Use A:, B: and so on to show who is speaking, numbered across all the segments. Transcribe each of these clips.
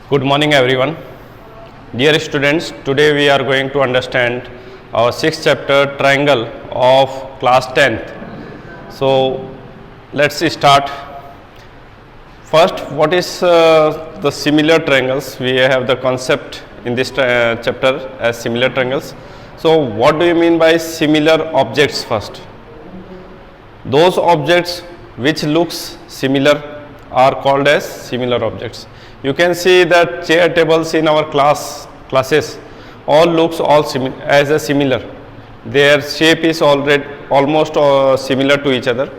A: Good morning everyone. Dear students, today we are going to understand our 6th chapter triangle of class 10th. So let's start. First, what is the similar triangles? We have the concept in this chapter as similar triangles. So what do you mean by similar objects first? Those objects which looks similar are called as similar objects. You can see that chair tables in our classes all looks as a similar. Their shape is almost similar to each other.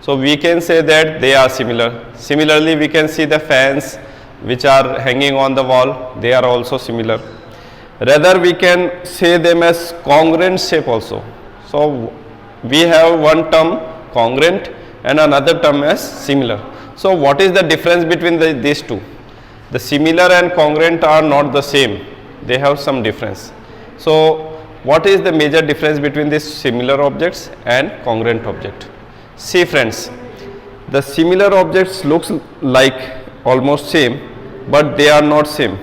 A: So we can say that they are similar. Similarly, we can see the fans which are hanging on the wall, they are also similar. Rather, we can say them as congruent shape also. So we have one term congruent and another term as similar. So what is the difference between these two? The similar and congruent are not the same, they have some difference. So what is the major difference between these similar objects and congruent object? See friends, the similar objects looks like almost same, but they are not same.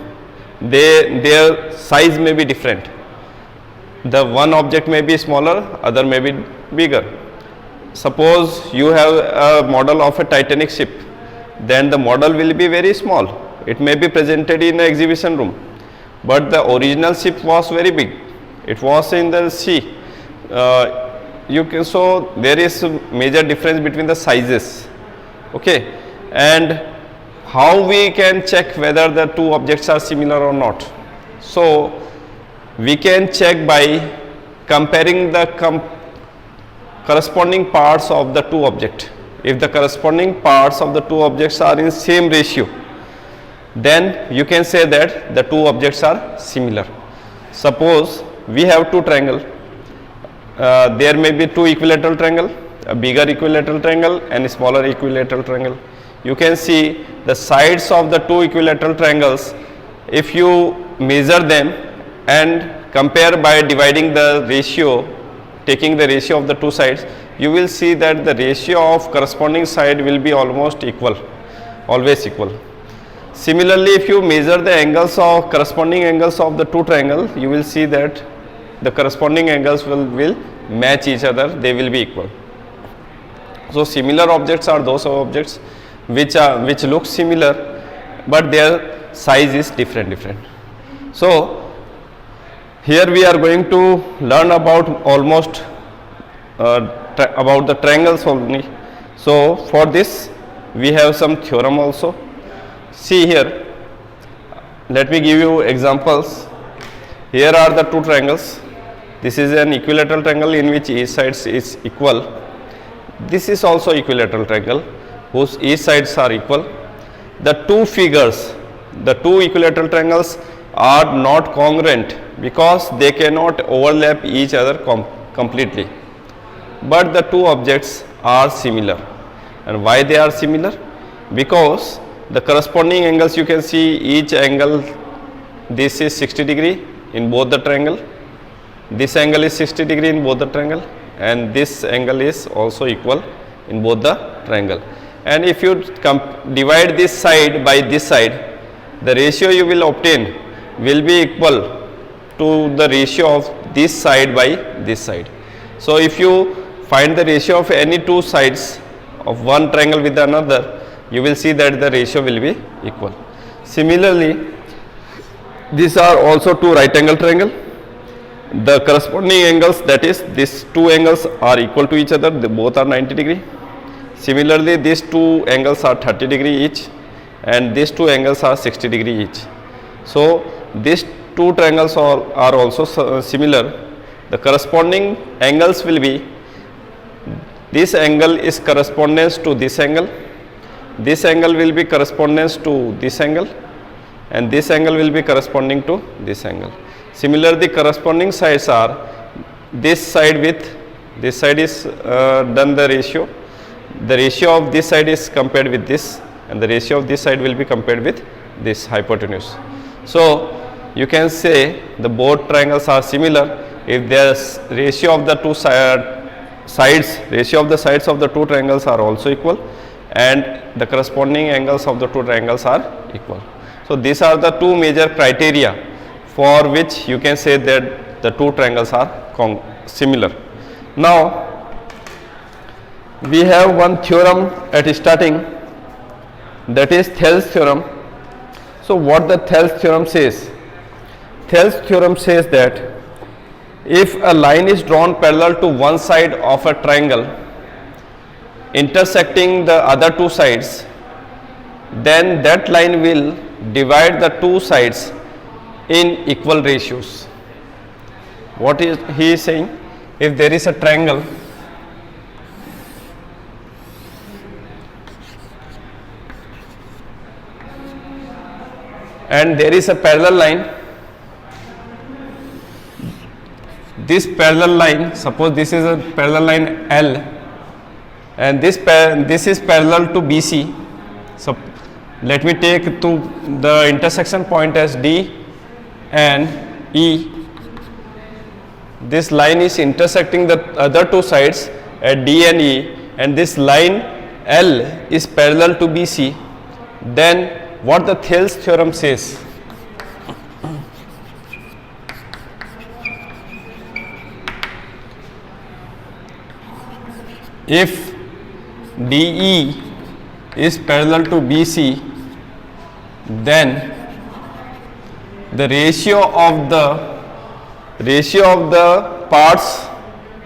A: Their size may be different. The one object may be smaller, other may be bigger. Suppose you have a model of a Titanic ship, then the model will be very small. It may be presented in an exhibition room, but the original ship was very big. It was in the sea. So there is a major difference between the sizes. Okay, and how we can check whether the two objects are similar or not? So we can check by comparing the corresponding parts of the two objects. If the corresponding parts of the two objects are in same ratio, then you can say that the two objects are similar. Suppose we have two triangles. There may be two equilateral triangle, a bigger equilateral triangle and a smaller equilateral triangle. You can see the sides of the two equilateral triangles. If you measure them and compare by dividing the ratio, taking the ratio of the two sides, you will see that the ratio of corresponding side will be almost equal, always equal. Similarly, if you measure the angles of corresponding angles of the two triangles, you will see that the corresponding angles will match each other, they will be equal. So similar objects are those objects which look similar, but their size is different. So here we are going to learn about almost about the triangles only. So for this we have some theorem also. See here, let me give you examples. Here are the two triangles. This is an equilateral triangle in which each sides is equal. This is also equilateral triangle whose each sides are equal. The two figures, the two equilateral triangles are not congruent because they cannot overlap each other completely. But the two objects are similar. And why they are similar? Because the corresponding angles, you can see each angle, this is 60 degree in both the triangle, this angle is 60 degree in both the triangle, and this angle is also equal in both the triangle. And if you divide this side by this side, the ratio you will obtain will be equal to the ratio of this side by this side. So if you find the ratio of any two sides of one triangle with another, you will see that the ratio will be equal. Similarly, these are also two right angle triangle. The corresponding angles, that is these two angles are equal to each other, they both are 90 degree. Similarly, these two angles are 30 degree each and these two angles are 60 degree each. So these two triangles are also similar. The corresponding angles will be, this angle is correspondence to this angle, this angle will be correspondence to this angle, and this angle will be corresponding to this angle. Similarly, the corresponding sides are this side with this side is done the ratio. The ratio of this side is compared with this, and the ratio of this side will be compared with this hypotenuse. So you can say the both triangles are similar if the ratio of the two ratio of the sides of the two triangles are also equal, and the corresponding angles of the two triangles are equal. So these are the two major criteria for which you can say that the two triangles are similar. Now we have one theorem at starting, that is Thales theorem. So what the Thales theorem says? Thales theorem says that if a line is drawn parallel to one side of a triangle intersecting the other two sides, then that line will divide the two sides in equal ratios. What is he is saying? If there is a triangle and there is a parallel line, this parallel line, suppose this is a parallel line L and this is parallel to BC. So let me take to the intersection point as D and E. This line is intersecting the other two sides at D and E, and this line L is parallel to BC. Then what the Thales theorem says? If DE is parallel to BC, then the ratio of the parts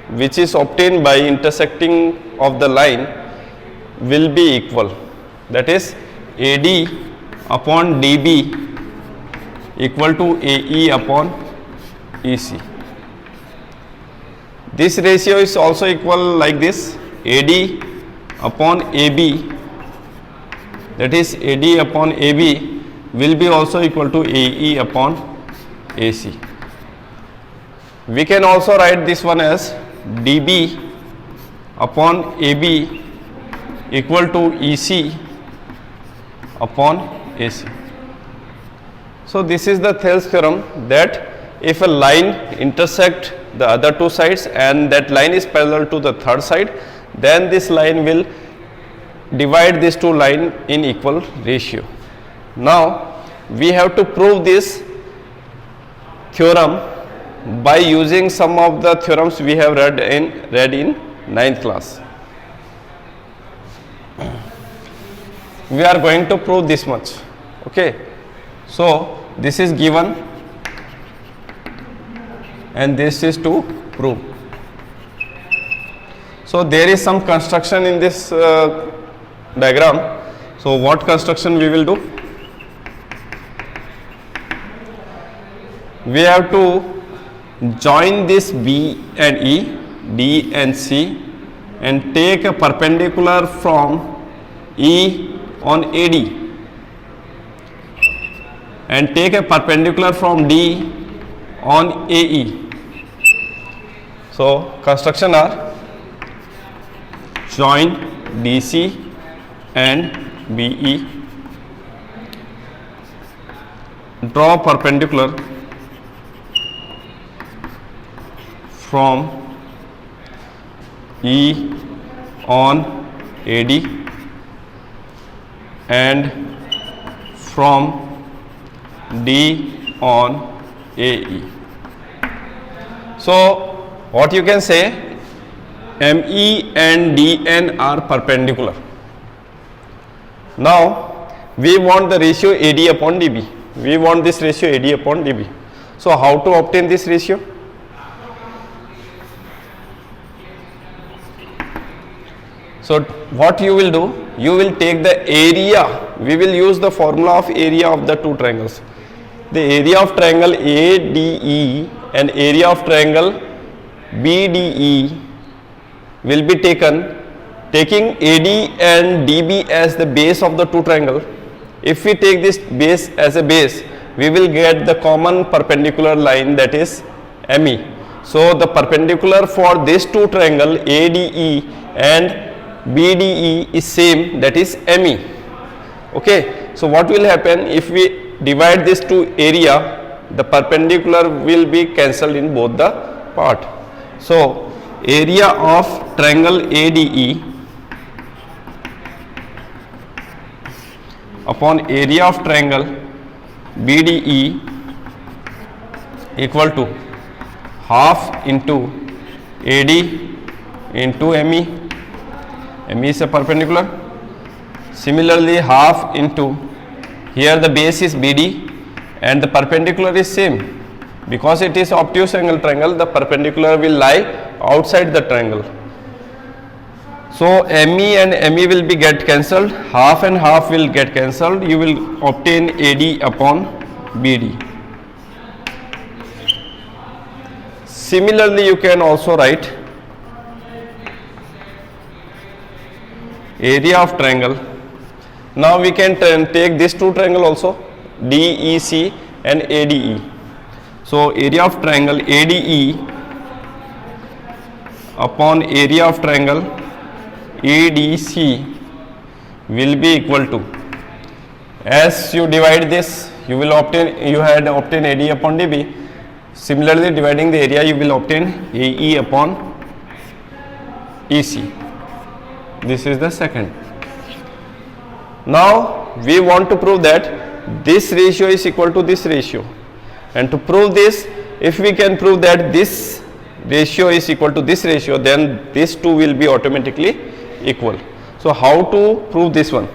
A: which is obtained by intersecting of the line will be equal. That is, AD upon DB equal to AE upon EC. This ratio is also equal like this, AD upon AB, that is AD upon AB will be also equal to AE upon AC. We can also write this one as DB upon AB equal to EC upon AC. So this is the Thales theorem, that if a line intersect the other two sides and that line is parallel to the third side, then this line will divide these two lines in equal ratio. Now we have to prove this theorem by using some of the theorems we have read in 9th class. We are going to prove this much. Okay, so this is given and this is to prove. So there is some construction in this diagram. So what construction we will do? We have to join this B and E, D and C, and take a perpendicular from E on AD and take a perpendicular from D on AE. So construction are join DC and BE, draw perpendicular from E on AD and from D on AE. So what you can say, ME and DN are perpendicular. Now we want the ratio AD upon DB. We want this ratio AD upon DB. So how to obtain this ratio? So what you will do, you will take the area, we will use the formula of area of the two triangles. The area of triangle ADE and area of triangle BDE will be taken, taking AD and DB as the base of the two triangle. If we take this base as a base, we will get the common perpendicular line, that is ME. So the perpendicular for this two triangle ADE and BDE is same, that is ME. Okay. So what will happen if we divide this to area, the perpendicular will be cancelled in both the part. So area of triangle ADE upon area of triangle BDE equal to half into AD into ME. ME is a perpendicular. Similarly, half into, here the base is BD and the perpendicular is same. Because it is obtuse angle triangle, the perpendicular will lie outside the triangle. So ME and ME will be get cancelled, half and half will get cancelled, you will obtain AD upon BD. Similarly, you can also write area of triangle. Now we can take these two triangle also, DEC and ADE. So area of triangle ADE upon area of triangle EDC will be equal to, as you divide this, you will obtain, you had obtained AD upon DB. Similarly, dividing the area, you will obtain AE upon EC. This is the second. Now we want to prove that this ratio is equal to this ratio, and to prove this, if we can prove that this ratio is equal to this ratio, then these two will be automatically equal. So how to prove this one?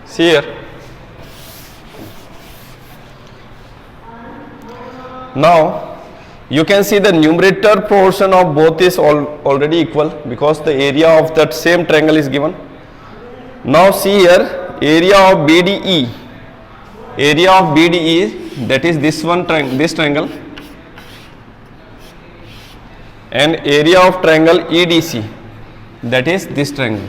A: See here. Now you can see the numerator portion of both is already equal because the area of that same triangle is given. Now see here, area of BDE, area of BDE, that is this one this triangle, and area of triangle EDC, that is this triangle.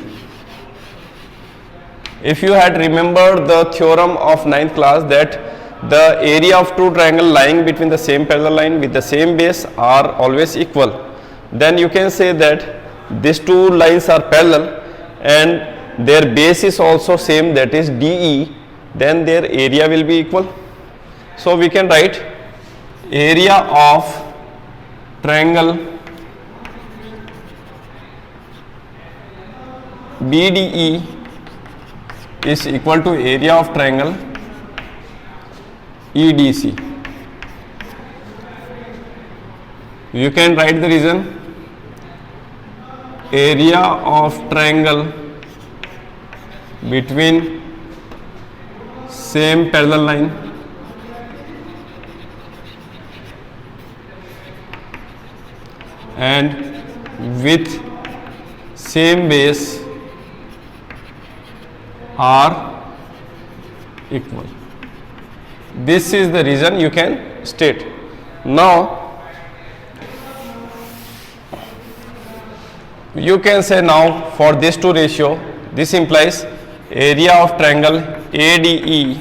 A: If you had remembered the theorem of 9th class that the area of two triangles lying between the same parallel line with the same base are always equal, then you can say that these two lines are parallel and their base is also same, that is DE, then their area will be equal. So we can write area of triangle BDE is equal to area of triangle EDC. You can write the reason. Area of triangle between same parallel line and with same base are equal. This is the reason you can state. Now you can say, now for this two ratio, this implies area of triangle ADE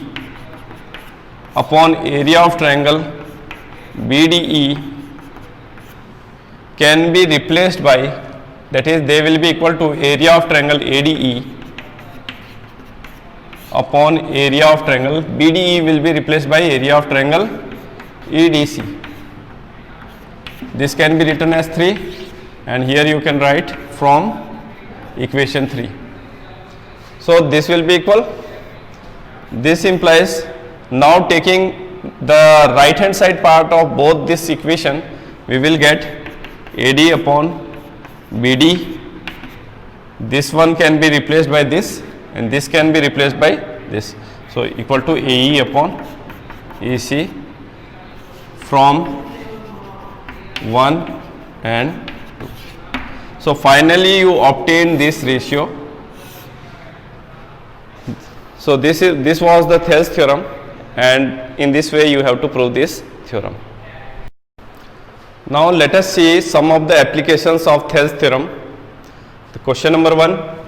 A: upon area of triangle BDE can be replaced by, that is they will be equal to area of triangle ADE upon area of triangle BDE will be replaced by area of triangle EDC. This can be written as 3 and here you can write from equation 3. So this will be equal. This implies, now taking the right hand side part of both this equation, we will get AD upon BD. This one can be replaced by this and this can be replaced by this. So equal to AE upon EC from 1 and 2. So finally you obtain this ratio. So this was the Thales theorem, and in this way you have to prove this theorem. Now let us see some of the applications of Thales theorem. The question number 1.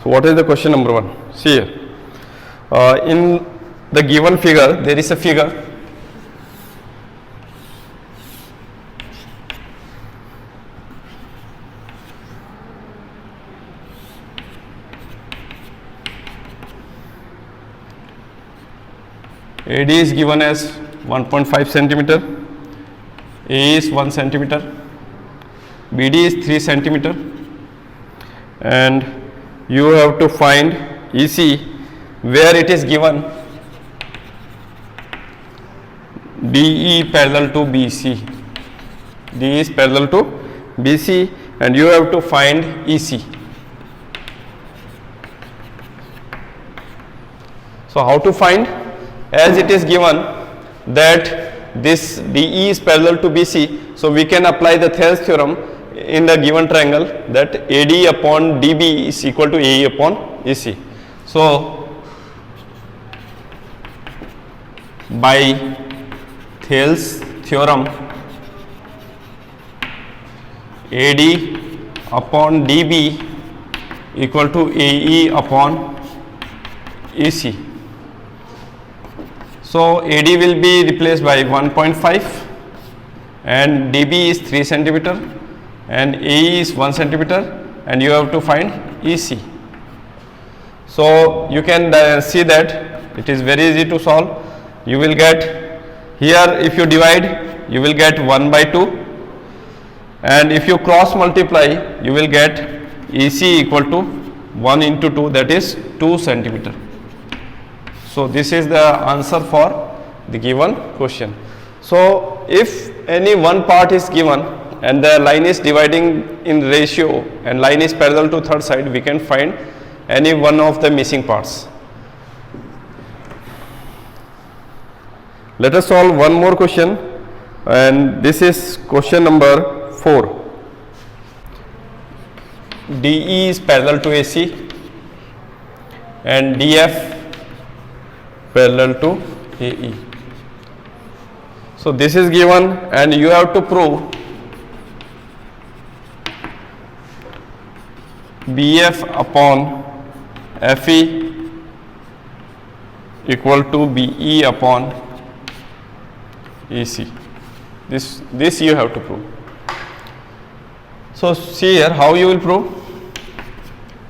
A: So what is the question number 1? See here. In the given figure, there is a figure. AD is given as 1.5 centimeter, A is 1 centimeter, BD is 3 centimeter, and you have to find EC where it is given DE parallel to BC. DE is parallel to BC, and you have to find EC. So how to find? As it is given that this DE is parallel to BC, so we can apply the Thales theorem in the given triangle, that AD upon DB is equal to AE upon EC. So by Thales theorem, AD upon DB equal to AE upon EC. So AD will be replaced by 1.5 and DB is 3 centimeter and AE is 1 centimeter, and you have to find EC. So you can see that it is very easy to solve. You will get here, if you divide, you will get 1 by 2, and if you cross multiply, you will get EC equal to 1 into 2, that is 2 centimeter. So this is the answer for the given question. So if any one part is given and the line is dividing in ratio and line is parallel to third side, we can find any one of the missing parts. Let us solve one more question, and this is question number 4. DE is parallel to AC and DF parallel to AE. So this is given, and you have to prove BF upon FE equal to BE upon EC. This you have to prove. So see here how you will prove.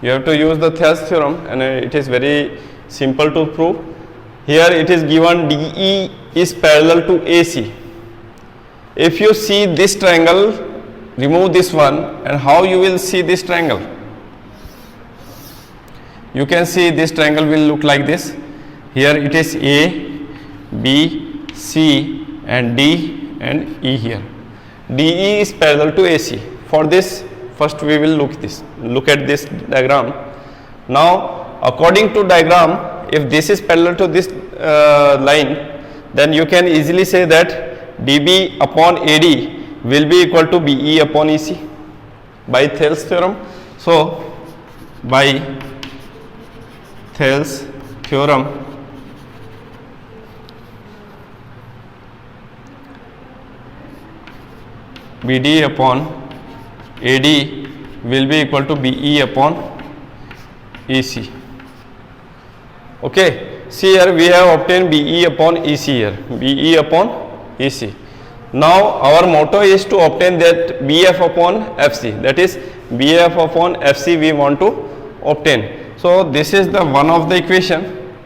A: You have to use the Thales theorem, and it is very simple to prove. Here it is given DE is parallel to AC. If you see this triangle, remove this one, and how you will see this triangle? You can see this triangle will look like this. Here it is A, B, C and D and E here. DE is parallel to AC. For this, first we will look at this diagram. Now according to diagram, if this is parallel to this line, then you can easily say that DB upon AD will be equal to BE upon EC by Thales theorem. So by Thales theorem, BD upon AD will be equal to BE upon EC. Okay, see here we have obtained BE upon EC here, BE upon EC. Now our motto is to obtain that BF upon FC, that is BF upon FC we want to obtain. So this is the one of the equation.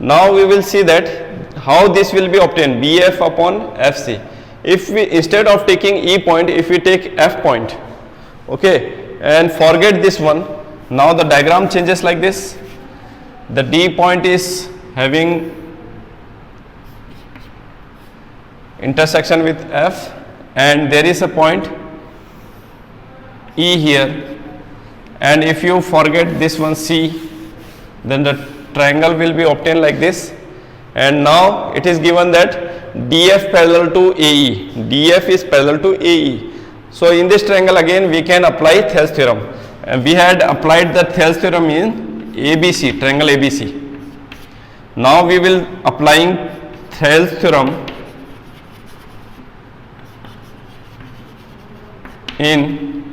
A: Now we will see that how this will be obtained, BF upon FC. If we, instead of taking E point, if we take F point, okay, and forget this one, now the diagram changes like this. The D point is having intersection with F, and there is a point E here, and if you forget this one C, then the triangle will be obtained like this. And now it is given that DF parallel to AE, DF is parallel to AE. So in this triangle again we can apply Thales theorem, and we had applied the Thales theorem in ABC, triangle ABC. Now we will applying Thales theorem in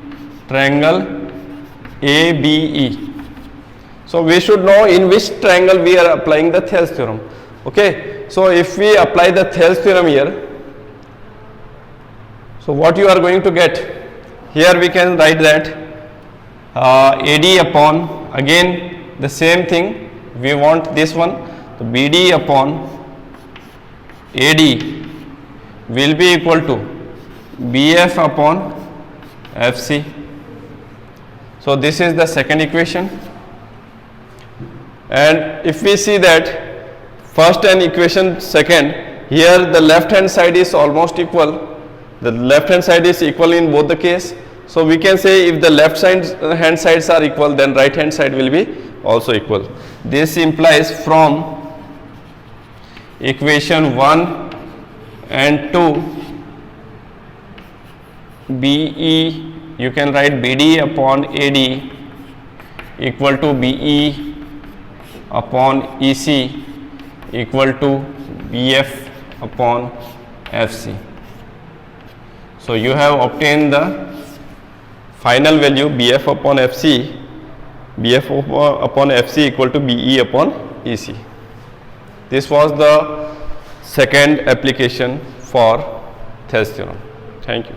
A: triangle ABE. So we should know in which triangle we are applying the Thales theorem. Okay, so if we apply the Thales theorem here, so what you are going to get? Here we can write that AD upon, again the same thing, we want this one, so BD upon AD will be equal to BF upon FC. So this is the second equation. And if we see that first and equation second, here the left hand side is almost equal. The left hand side is equal in both the case. So we can say if the left hand sides are equal, then right hand side will be also equal. This implies from equation 1 and 2, BE, you can write BD upon AD equal to BE upon EC equal to BF upon FC. So you have obtained the final value BF upon FC, BF upon FC equal to BE upon EC. This was the second application for Thales theorem. Thank you.